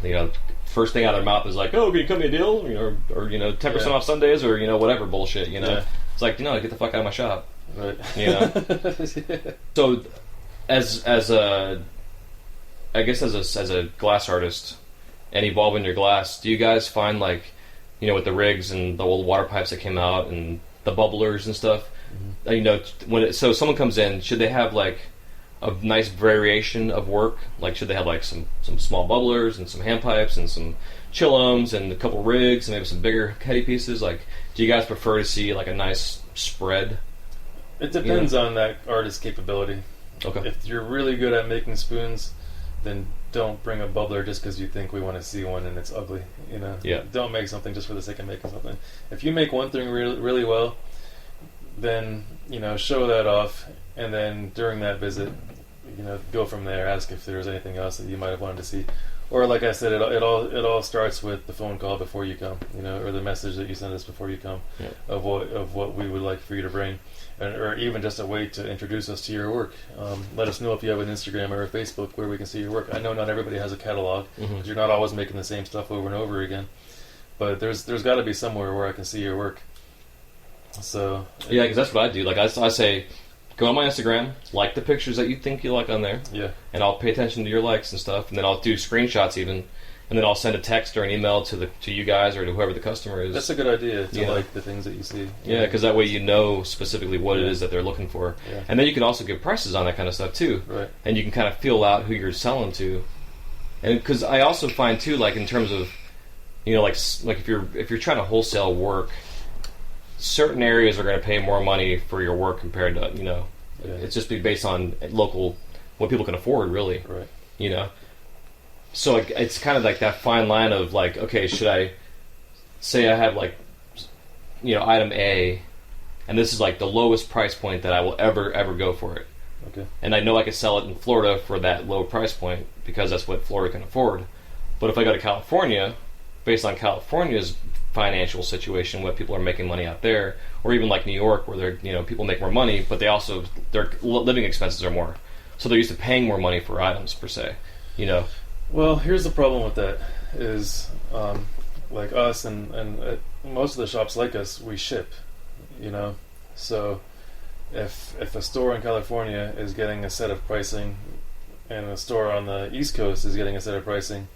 Speaker 1: First thing out of their mouth is like, "Oh, can you cut me a deal?" Or 10% off Sundays, or whatever bullshit.
Speaker 3: Yeah.
Speaker 1: It's like, get the fuck out of my shop.
Speaker 3: Right.
Speaker 1: So, as a glass artist and evolving your glass, do you guys find with the rigs and the old water pipes that came out and the bubblers and stuff, so someone comes in, should they have a nice variation of work? Should they have some small bubblers and some hand pipes and some chill-ohms and a couple rigs and maybe some bigger heady pieces? Do you guys prefer to see a nice spread?
Speaker 3: It depends on that artist's capability.
Speaker 1: Okay.
Speaker 3: If you're really good at making spoons, then don't bring a bubbler just because you think we want to see one and it's ugly.
Speaker 1: Yeah.
Speaker 3: Don't make something just for the sake of making something. If you make one thing really, really well, then show that off, and then during that visit, go from there. Ask if there's anything else that you might have wanted to see, or like I said, it all starts with the phone call before you come, or the message that you send us before you come, of what we would like for you to bring. Or even just a way to introduce us to your work. Let us know if you have an Instagram or a Facebook where we can see your work. I know not everybody has a catalog, because you're not always making the same stuff over and over again. But there's got to be somewhere where I can see your work. So
Speaker 1: yeah, because that's what I do. I say, go on my Instagram, like the pictures that you think you like on there.
Speaker 3: Yeah. And
Speaker 1: I'll pay attention to your likes and stuff, and then I'll do screenshots even. And then I'll send a text or an email to you guys or to whoever the customer is.
Speaker 3: That's a good idea, to like the things that you see.
Speaker 1: Yeah, because that way you know specifically what it is that they're looking for.
Speaker 3: Yeah.
Speaker 1: And then you can also give prices on that kind of stuff too.
Speaker 3: Right.
Speaker 1: And you can kind of feel out who you're selling to. And because I also find too, in terms of, if you're trying to wholesale work, certain areas are going to pay more money for your work compared to, it's just based on local, what people can afford really.
Speaker 3: Right.
Speaker 1: So it's kind of that fine line of okay, should I say I have item A, and this is the lowest price point that I will ever go for it.
Speaker 3: Okay.
Speaker 1: And I know I could sell it in Florida for that low price point because that's what Florida can afford. But if I go to California, based on California's financial situation, what people are making money out there, or even New York, where they're people make more money, but their living expenses are more, so they're used to paying more money for items per se.
Speaker 3: Well, here's the problem with that is, like us and most of the shops like us, we ship, So if a store in California is getting a set of pricing and a store on the East Coast is getting a set of pricing,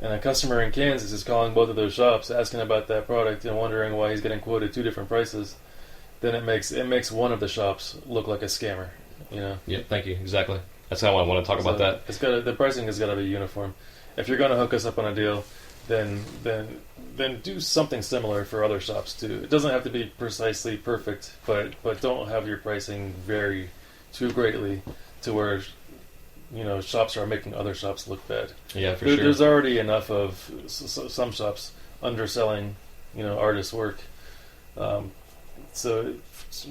Speaker 3: and a customer in Kansas is calling both of those shops asking about that product and wondering why he's getting quoted two different prices, then it makes one of the shops look like a scammer,
Speaker 1: Yeah, thank you. Exactly. That's how I want to talk about that.
Speaker 3: The pricing has got to be uniform. If you're going to hook us up on a deal, then do something similar for other shops too. It doesn't have to be precisely perfect, but don't have your pricing vary too greatly to where shops are making other shops look bad.
Speaker 1: Yeah, for sure.
Speaker 3: There's already enough of some shops underselling artists' work. So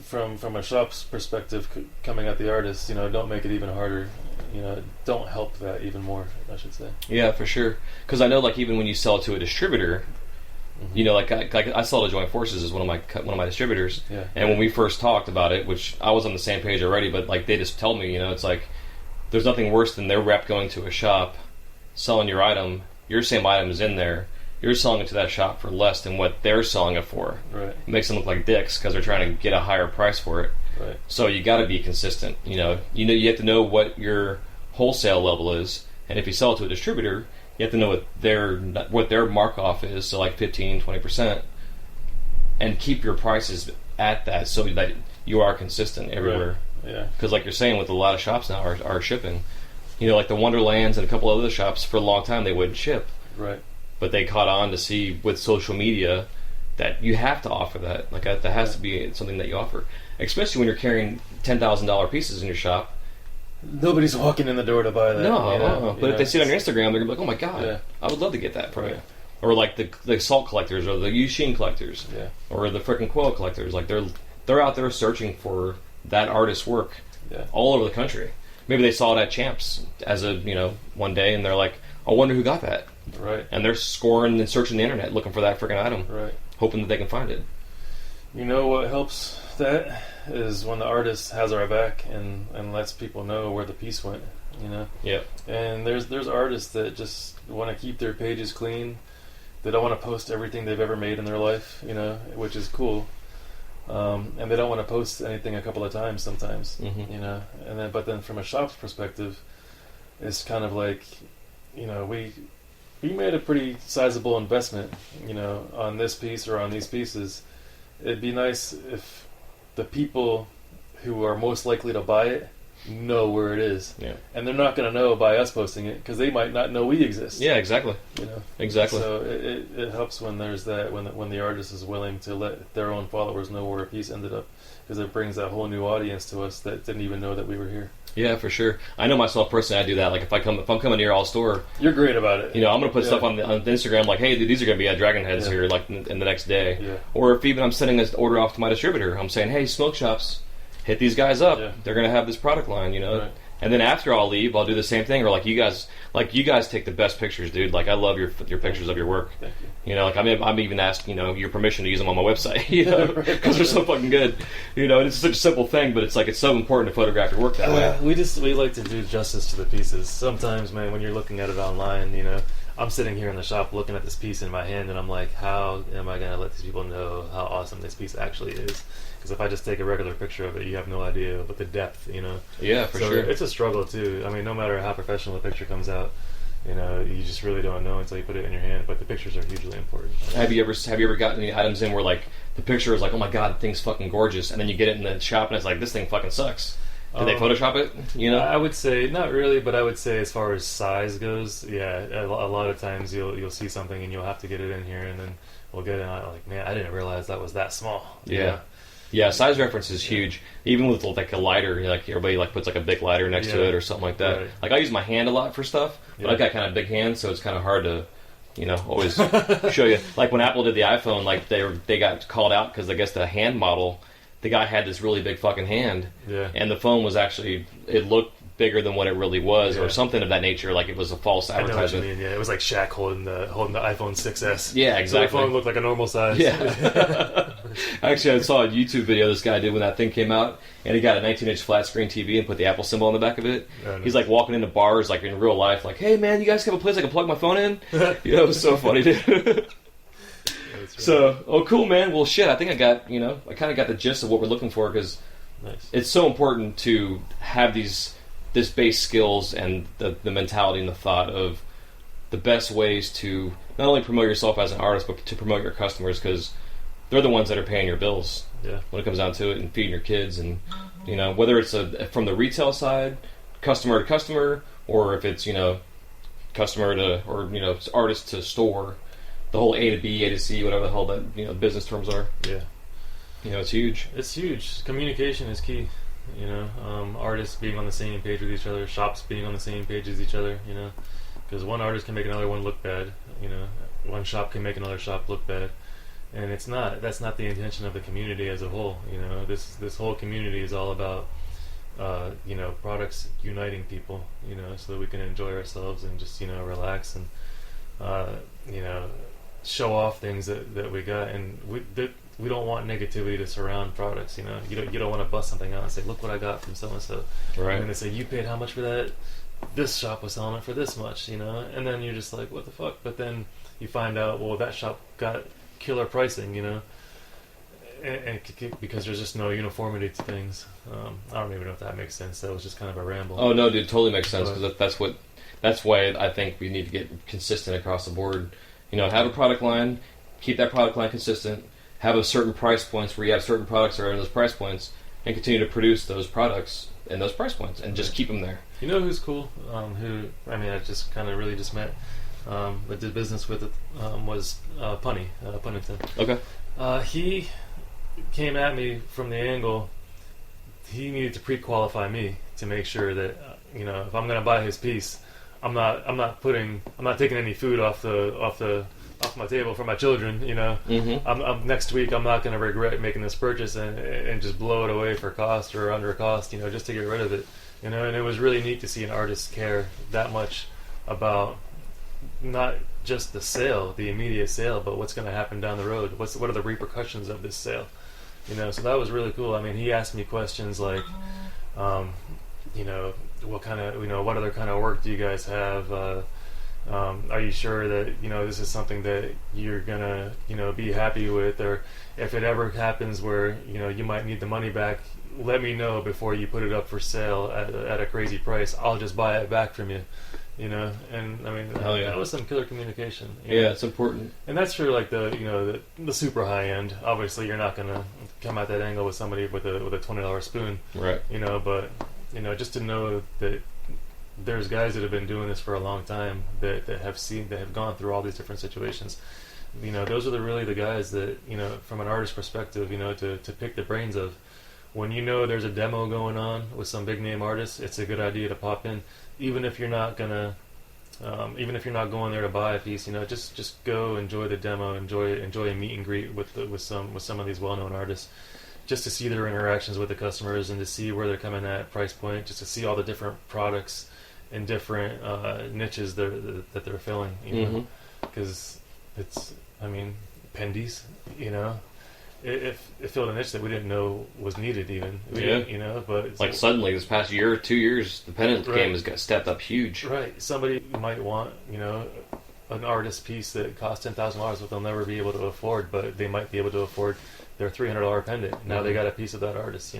Speaker 3: from a shop's perspective, coming at the artist, don't make it even harder. Don't help that even more, I should say.
Speaker 1: Yeah, for sure. Because I know, even when you sell to a distributor, I sell to Joint Forces as one of my distributors.
Speaker 3: Yeah.
Speaker 1: And when we first talked about it, which I was on the same page already, but they just tell me, it's there's nothing worse than their rep going to a shop, selling your item. Your same item is in there. You're selling it to that shop for less than what they're selling it for.
Speaker 3: Right.
Speaker 1: It makes them look like dicks because they're trying to get a higher price for it.
Speaker 3: Right.
Speaker 1: So you got to be consistent. You have to know what your wholesale level is, and if you sell it to a distributor, you have to know what their mark off is, so like 15-20%, and keep your prices at that so that you are consistent everywhere.
Speaker 3: Right. Yeah.
Speaker 1: Because like you're saying, with a lot of shops now are shipping. You know, like the Wonderlands and a couple other shops, for a long time they wouldn't ship.
Speaker 3: Right.
Speaker 1: But they caught on to see with social media that you have to offer that. Like that has to be something that you offer, especially when you're carrying $10,000 pieces in your shop.
Speaker 3: Nobody's walking in the door to buy that.
Speaker 1: No, but if they see it on your Instagram, they're gonna be like, "Oh my god, I would love to get that from you." Or like the salt collectors, or the Yushin collectors, or the frickin' quill collectors. Like they're out there searching for that artist's work all over the country. Maybe they saw it at Champs as a one day, and they're like, "I wonder who got that."
Speaker 3: Right. And
Speaker 1: they're scoring and searching the internet looking for that frickin' item.
Speaker 3: Right.
Speaker 1: Hoping that they can find it.
Speaker 3: You know what helps that is when the artist has our back and lets people know where the piece went.
Speaker 1: Yeah.
Speaker 3: And there's artists that just want to keep their pages clean. They don't want to post everything they've ever made in their life, which is cool. And they don't want to post anything a couple of times sometimes, but then from a shop's perspective, it's kind of like, we made a pretty sizable investment, on this piece or on these pieces. It'd be nice if the people who are most likely to buy it know where it is. Yeah. And they're not going to know by us posting it because they might not know we exist.
Speaker 1: Yeah, exactly. Exactly.
Speaker 3: So it helps when there's that, when the artist is willing to let their own followers know where a piece ended up, because it brings that whole new audience to us that didn't even know that we were here.
Speaker 1: Yeah, for sure. I know myself personally. I do that. Like if I'm coming to your all store,
Speaker 3: you're great about it.
Speaker 1: I'm gonna put stuff on Instagram like, hey, dude, these are gonna be at Dragon Headz here, like in the next day. Yeah. Or if even I'm sending this order off to my distributor, I'm saying, hey, SmokeShops, hit these guys up. Yeah. They're gonna have this product line, Right. And then after I'll leave, I'll do the same thing. Or like you guys take the best pictures, dude. Like I love your pictures of your work. Thank you. Like I'm even asked, your permission to use them on my website, because they're so fucking good. And it's such a simple thing, but it's like it's so important to photograph your work that way.
Speaker 3: We like to do justice to the pieces. Sometimes, man, when you're looking at it online, I'm sitting here in the shop looking at this piece in my hand, and I'm like, how am I going to let these people know how awesome this piece actually is? Because if I just take a regular picture of it, you have no idea what the depth,
Speaker 1: Yeah, for sure.
Speaker 3: It's a struggle too. I mean, no matter how professional a picture comes out, you just really don't know until you put it in your hand. But the pictures are hugely important.
Speaker 1: Have you ever gotten any items in where like the picture is like, oh my god, the thing's fucking gorgeous, and then you get it in the shop and it's like, this thing fucking sucks. Did they Photoshop it?
Speaker 3: I would say not really, but I would say as far as size goes, a lot of times you'll see something and you'll have to get it in here, and then we'll get it out like, man, I didn't realize that was that small.
Speaker 1: Yeah, size reference is huge. Even with like a lighter, like everybody like puts like a big lighter next to it or something like that. Right. Like I use my hand a lot for stuff, but I've got kind of big hands, so it's kind of hard to, always show you. Like when Apple did the iPhone, like they got called out because I guess the hand model, the guy had this really big fucking hand, and the phone was actually, it looked bigger than what it really was, or something of that nature. Like it was a false advertisement.
Speaker 3: It was like Shaq holding the iPhone 6S.
Speaker 1: Yeah, exactly.
Speaker 3: So the phone looked like a normal size.
Speaker 1: Yeah. Actually, I saw a YouTube video this guy did when that thing came out, and he got a 19-inch flat screen TV and put the Apple symbol on the back of it. Oh, nice. He's like walking into bars, like in real life, like, "Hey man, you guys have a place I can plug my phone in?" It was so funny, dude. So, cool, man. Well, shit, I think I got, I kind of got the gist of what we're looking for, because it's so important to have this base skills and the mentality and the thought of the best ways to not only promote yourself as an artist, but to promote your customers, because they're the ones that are paying your bills when it comes down to it, and feeding your kids, and whether it's from the retail side, customer to customer, or if it's customer to, or artist to store, the whole A to B, A to C, whatever the hell that business terms are. It's huge.
Speaker 3: It's huge. Communication is key. Artists being on the same page with each other, shops being on the same page as each other, because one artist can make another one look bad, one shop can make another shop look bad, and that's not the intention of the community as a whole. This whole community is all about products uniting people, so that we can enjoy ourselves and just relax and show off things that we got, and we don't want negativity to surround products. You don't want to bust something out and say, look what I got from so and so. Right. And they say, you paid how much for that? This shop was selling it for this much, and then you're just like, what the fuck? But then you find out, well, that shop got killer pricing, because there's just no uniformity to things. I don't even know if that makes sense. That was just kind of a ramble.
Speaker 1: Oh no, dude, totally makes sense, because that's why I think we need to get consistent across the board. Have a product line, keep that product line consistent, have a certain price points where you have certain products that are in those price points, and continue to produce those products in those price points, and just keep them there.
Speaker 3: You know who's cool? I just kind of really just met, but did business with it, was Punny, Punnington.
Speaker 1: Okay.
Speaker 3: He came at me from the angle. He needed to pre-qualify me to make sure that if I'm going to buy his piece, I'm not taking any food off my table for my children.
Speaker 1: Mm-hmm.
Speaker 3: Next week I'm not going to regret making this purchase and just blow it away for cost or under cost. Just to get rid of it. And it was really neat to see an artist care that much about not just the sale, the immediate sale, but what's going to happen down the road. What are the repercussions of this sale? So that was really cool. I mean, he asked me questions like, what kind of, what other kind of work do you guys have? Are you sure that this is something that you're gonna be happy with, or if it ever happens where you might need the money back, let me know before you put it up for sale at a crazy price. I'll just buy it back from you. And I mean, that was some killer communication.
Speaker 1: Yeah, it's important.
Speaker 3: And that's for like the super high end. Obviously, you're not gonna come at that angle with somebody with a $20 spoon,
Speaker 1: right?
Speaker 3: But just to know that there's guys that have been doing this for a long time that have gone through all these different situations. Those are really the guys that from an artist perspective, to pick the brains of. When there's a demo going on with some big name artist, it's a good idea to pop in, even if you're not going there to buy a piece. Just go enjoy the demo, enjoy a meet and greet with some of these well-known artists, just to see their interactions with the customers and to see where they're coming at price point, just to see all the different products and different niches that they're filling. Because it's, Pendies, It filled a niche that we didn't know was needed even. But it's
Speaker 1: like suddenly this past year, 2 years, the pendant game has got stepped up huge.
Speaker 3: Right. Somebody might want, an artist piece that costs $10,000 that they'll never be able to afford, but they might be able to afford their $300 pendant. Now they got a piece of that artist,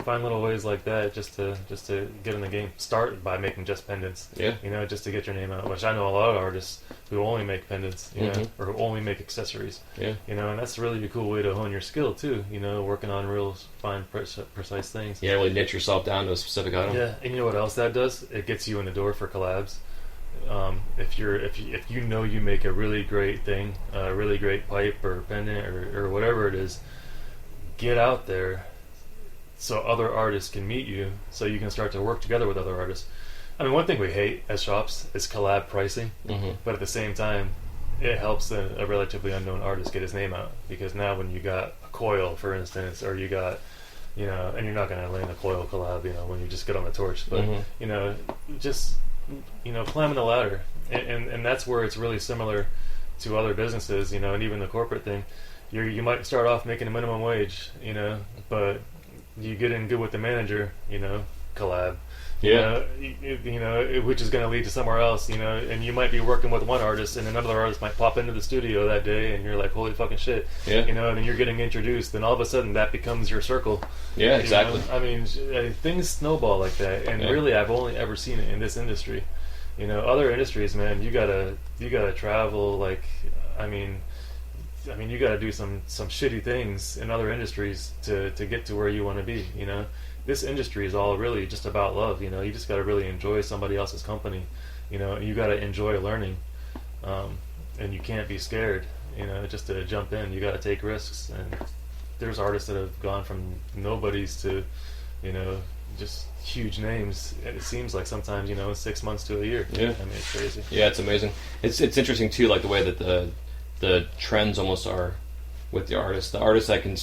Speaker 3: Find little ways like that just to get in the game. Start by making just pendants. Yeah. Just to get your name out. Which I know a lot of artists who only make pendants, or who only make accessories. Yeah. And that's really a cool way to hone your skill too. Working on real fine, precise things.
Speaker 1: Yeah, really niche yourself down to a specific item.
Speaker 3: Yeah, and you know what else that does? It gets you in the door for collabs. If you make a really great thing, a really great pipe or pendant or whatever it is, get out there so other artists can meet you, so you can start to work together with other artists. One thing we hate as shops is collab pricing, but at the same time, it helps a relatively unknown artist get his name out, because now when you got a coil, for instance, or you got, and you're not going to land a coil collab, when you just get on the torch, but, just, climbing the ladder, and that's where it's really similar to other businesses, and even the corporate thing. You might start off making a minimum wage, but you get in good with the manager, collab. Which is going to lead to somewhere else, and you might be working with one artist, and another artist might pop into the studio that day, and you're like, holy fucking shit, and then you're getting introduced, and all of a sudden that becomes your circle.
Speaker 1: Yeah, exactly.
Speaker 3: Things snowball like that, and really, I've only ever seen it in this industry. Other industries, man, you gotta travel, like, you gotta do some shitty things in other industries to get to where you want to be. This industry is all really just about love. You just got to really enjoy somebody else's company. You got to enjoy learning, and you can't be scared. Just to jump in, you got to take risks. And there's artists that have gone from nobodies to, just huge names. It seems like sometimes, in 6 months to a year. Yeah, it's crazy.
Speaker 1: Yeah, it's amazing. It's interesting too, like the way that the trends almost are with the artists. The artists that can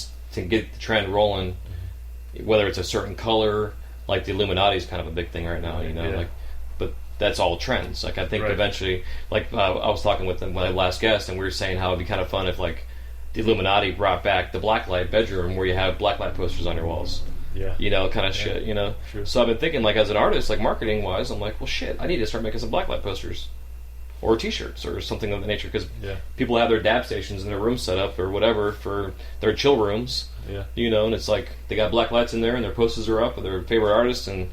Speaker 1: get the trend rolling. Whether it's a certain color, like the Illuminati is kind of a big thing right now, but that's all trends. Like I think eventually, like I was talking with my last guest, and we were saying how it'd be kind of fun if like the Illuminati brought back the blacklight bedroom where you have blacklight posters on your walls. Yeah. Kind of shit.
Speaker 3: True.
Speaker 1: So I've been thinking, like as an artist, like marketing wise, I'm like, well, shit, I need to start making some blacklight posters. or T-shirts or something of the nature, because
Speaker 3: Yeah.
Speaker 1: people have their dab stations in their room set up or whatever for their chill rooms.
Speaker 3: Yeah.
Speaker 1: You know, and it's like they got black lights in there and their posters are up with their favorite artists and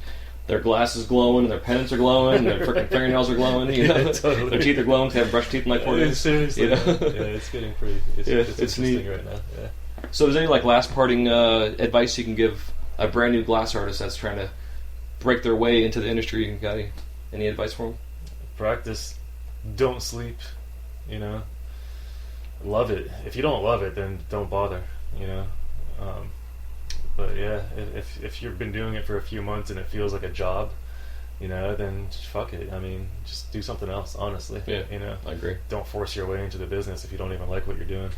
Speaker 1: their glasses glowing and their pennants are glowing and their freaking fingernails are glowing. You know,
Speaker 3: Yeah, totally.
Speaker 1: their teeth are glowing because they haven't brushed teeth in like 4 days.
Speaker 3: Seriously.
Speaker 1: You know?
Speaker 3: Yeah, it's getting pretty. It's interesting
Speaker 1: neat
Speaker 3: right now. Yeah.
Speaker 1: So, is there any like last parting advice you can give a brand new glass artist that's trying to break their way into the industry? You got any advice for them?
Speaker 3: Practice. Don't sleep. You know. Love it. If you don't love it, then don't bother. You know. But yeah, if you've been doing it for a few months and it feels like a job, you know, then just fuck it. I mean, just do something else. Honestly.
Speaker 1: Yeah.
Speaker 3: You know.
Speaker 1: I agree.
Speaker 3: Don't force your way into the business if you don't even like what you're doing.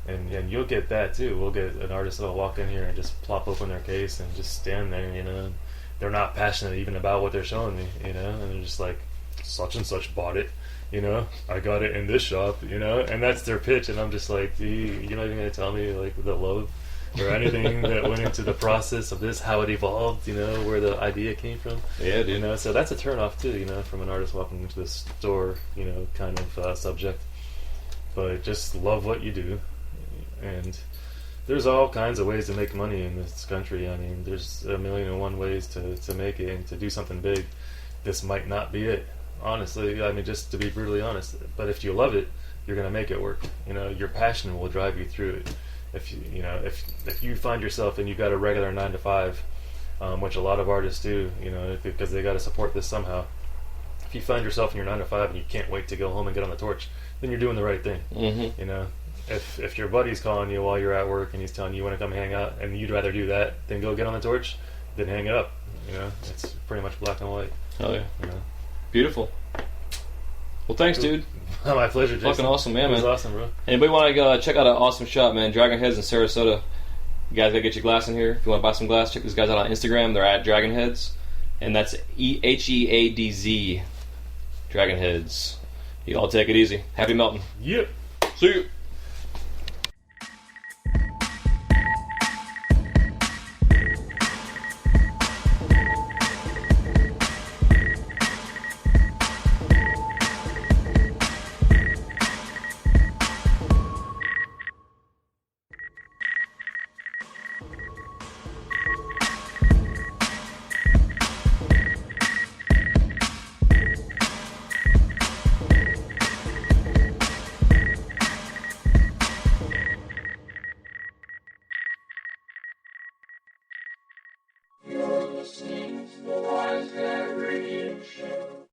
Speaker 3: And you'll get that too. We'll get an artist that'll walk in here and just plop open their case and just stand there, you know. And they're not passionate even about what they're showing me, you know. And they're just like, such and such bought it, you know. I got it in this shop, you know. And that's their pitch. And I'm just like, you're not even gonna tell me like the love or anything that went into the process of this, how it evolved, you know, where the idea came from.
Speaker 1: Yeah, dude.
Speaker 3: You know, so that's a turnoff too, you know, from an artist walking into the store, you know, kind of subject. But just love what you do. And there's all kinds of ways to make money in this country. I mean, there's 1,000,001 ways to make it and to do something big. This might not be it, honestly. I mean, just to be brutally honest. But if you love it, you're going to make it work. You know, your passion will drive you through it. If you find yourself and you've got a regular 9 to 5, which a lot of artists do, you know, because they got to support this somehow. If you find yourself in your 9 to 5 and you can't wait to go home and get on the torch, then you're doing the right thing.
Speaker 1: Mm-hmm.
Speaker 3: You know. If your buddy's calling you while you're at work and he's telling you want to come hang out and you'd rather do that than go get on the torch, then hang it up. You know, it's pretty much black and white.
Speaker 1: Hell yeah.
Speaker 3: You know?
Speaker 1: Beautiful. Well, thanks, dude.
Speaker 3: My pleasure, Jason.
Speaker 1: Fucking awesome, man.
Speaker 3: It was awesome, bro.
Speaker 1: Anybody want to check out an awesome shop, man? Dragon Headz in Sarasota. You guys gotta get your glass in here. If you want to buy some glass, check these guys out on Instagram. They're at Dragon Headz, and that's Headz. Dragon Headz. You all take it easy. Happy melting.
Speaker 3: Yep.
Speaker 1: See you.